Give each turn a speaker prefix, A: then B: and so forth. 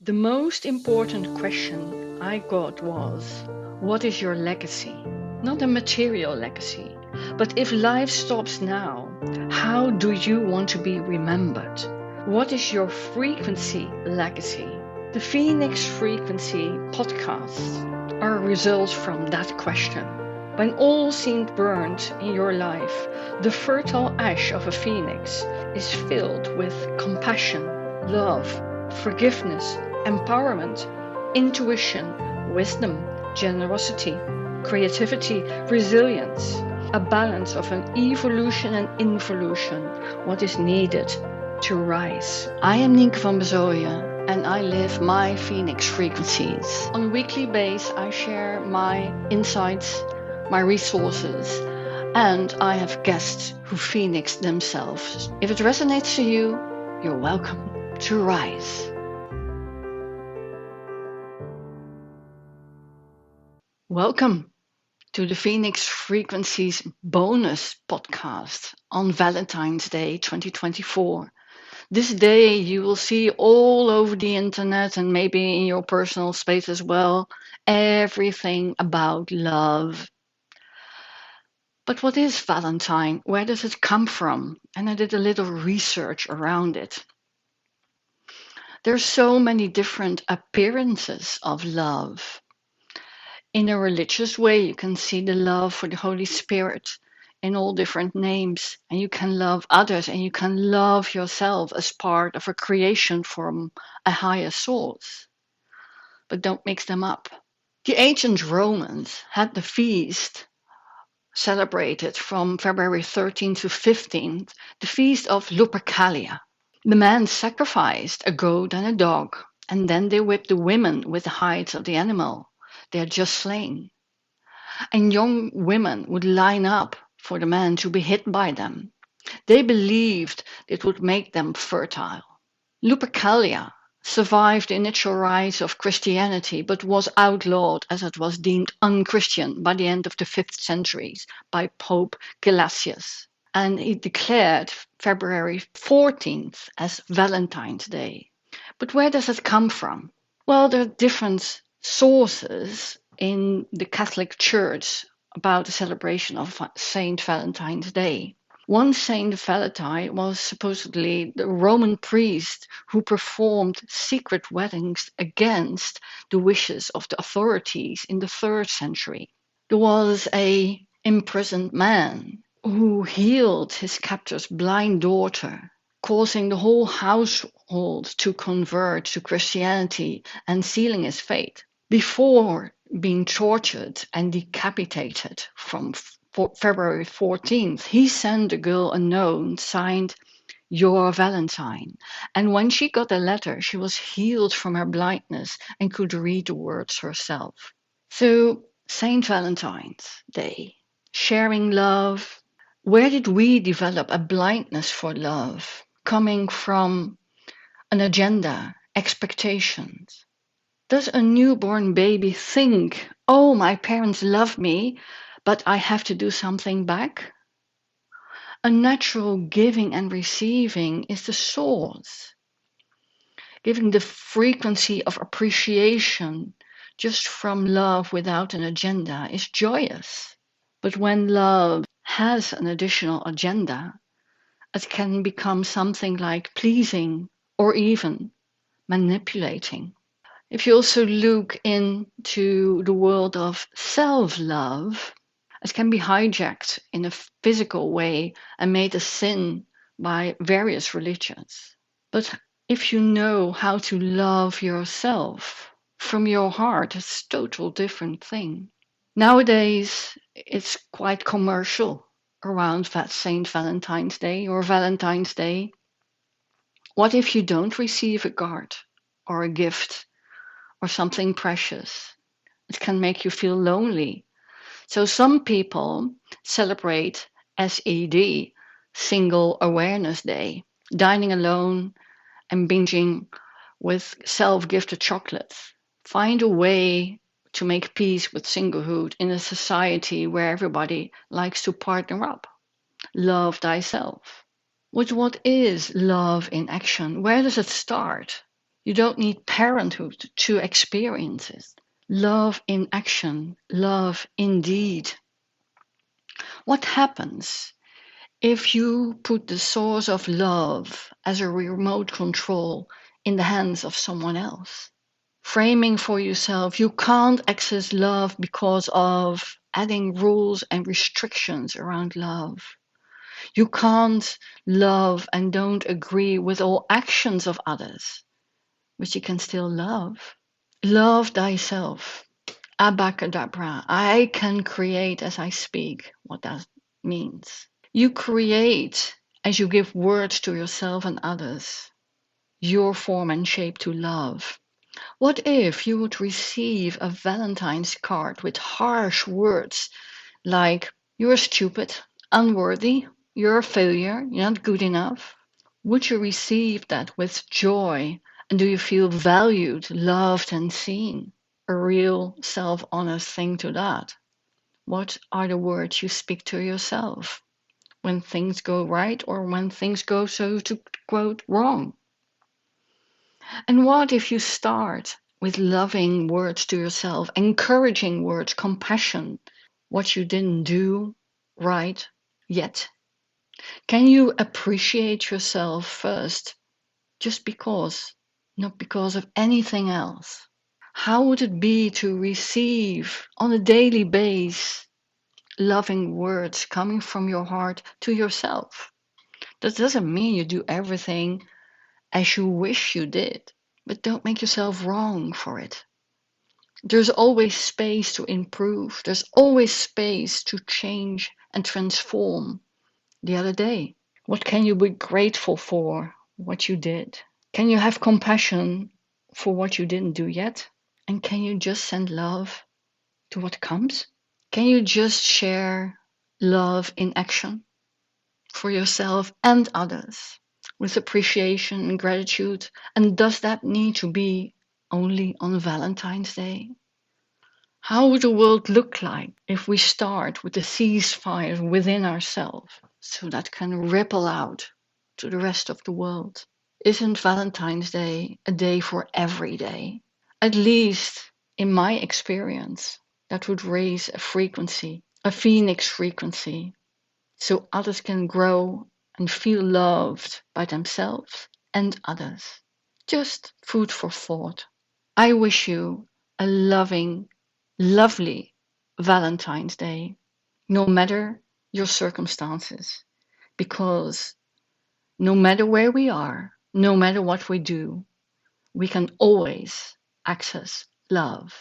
A: The most important question I got was, what is your legacy? Not a material legacy, but if life stops now, how do you want to be remembered? What is your frequency legacy? The Phoenix Frequency podcasts are results from that question. When all seemed burnt in your life, the fertile ash of a phoenix is filled with compassion, love, forgiveness, empowerment, intuition, wisdom, generosity, creativity, resilience, a balance of an evolution and involution, what is needed to rise. I am Nienke van Bezooijen and I live my Phoenix frequencies. On a weekly basis, I share my insights, my resources, and I have guests who Phoenix themselves. If it resonates to you, you're welcome to rise. Welcome to the Phoenix Frequencies bonus podcast on Valentine's Day 2024. This day you will see all over the internet and maybe in your personal space as well, everything about love. But what is Valentine? Where does it come from? And I did a little research around it. There's so many different appearances of love. In a religious way, you can see the love for the Holy Spirit in all different names, and you can love others, and you can love yourself as part of a creation from a higher source. But don't mix them up. The ancient Romans had the feast celebrated from February 13th to 15th, the feast of Lupercalia. The men sacrificed a goat and a dog, and then they whipped the women with the hides of the animal they had just slain. And young women would line up for the men to be hit by them. They believed it would make them fertile. Lupercalia survived the initial rise of Christianity, but was outlawed as it was deemed unchristian by the end of the 5th century by Pope Gelasius. And he declared February 14th as Valentine's Day. But where does it come from? Well, there are different sources in the Catholic Church about the celebration of Saint Valentine's Day. One Saint Valentine was supposedly the Roman priest who performed secret weddings against the wishes of the authorities in the 3rd century. There was an imprisoned man who healed his captor's blind daughter, causing the whole household to convert to Christianity and sealing his fate. Before being tortured and decapitated from February 14th, he sent a girl a note signed Your Valentine. And when she got the letter, she was healed from her blindness and could read the words herself. So, Saint Valentine's Day, sharing love. Where did we develop a blindness for love? Coming from an agenda, expectations. Does a newborn baby think, oh, my parents love me, but I have to do something back? A natural giving and receiving is the source. Giving the frequency of appreciation just from love without an agenda is joyous. But when love has an additional agenda, it can become something like pleasing or even manipulating. If you also look into the world of self-love, it can be hijacked in a physical way and made a sin by various religions. But if you know how to love yourself from your heart, it's a total different thing. Nowadays, it's quite commercial around that Saint Valentine's Day or Valentine's Day. What if you don't receive a card or a gift or something precious? It can make you feel lonely. So some people celebrate SED, Single Awareness Day, dining alone and binging with self-gifted chocolates. Find a way to make peace with singlehood in a society where everybody likes to partner up. Love thyself. What is love in action? Where does it start? You don't need parenthood to experience it. Love in action, love indeed. What happens if you put the source of love as a remote control in the hands of someone else? Framing for yourself, you can't access love because of adding rules and restrictions around love. You can't love and don't agree with all actions of others, but you can still love. Love thyself. Abacadabra. I can create as I speak. What that means. You create as you give words to yourself and others. Your form and shape to love. What if you would receive a Valentine's card with harsh words like, you're stupid, unworthy, you're a failure, you're not good enough? Would you receive that with joy? And do you feel valued, loved, and seen? A real self honest thing to that. What are the words you speak to yourself when things go right or when things go, so to quote, wrong? And what if you start with loving words to yourself, encouraging words, compassion, what you didn't do right yet? Can you appreciate yourself first just because, not because of anything else? How would it be to receive on a daily basis loving words coming from your heart to yourself? That doesn't mean you do everything as you wish you did, but don't make yourself wrong for it. There's always space to improve. There's always space to change and transform. The other day, what can you be grateful for what you did? Can you have compassion for what you didn't do yet? And can you just send love to what comes? Can you just share love in action for yourself and others with appreciation and gratitude? And does that need to be only on Valentine's Day? How would the world look like if we start with the ceasefire within ourselves so that can ripple out to the rest of the world? Isn't Valentine's Day a day for every day? At least in my experience, that would raise a frequency, a phoenix frequency, so others can grow and feel loved by themselves and others. Just food for thought. I wish you a loving, lovely Valentine's Day, no matter your circumstances, because no matter where we are, no matter what we do, we can always access love.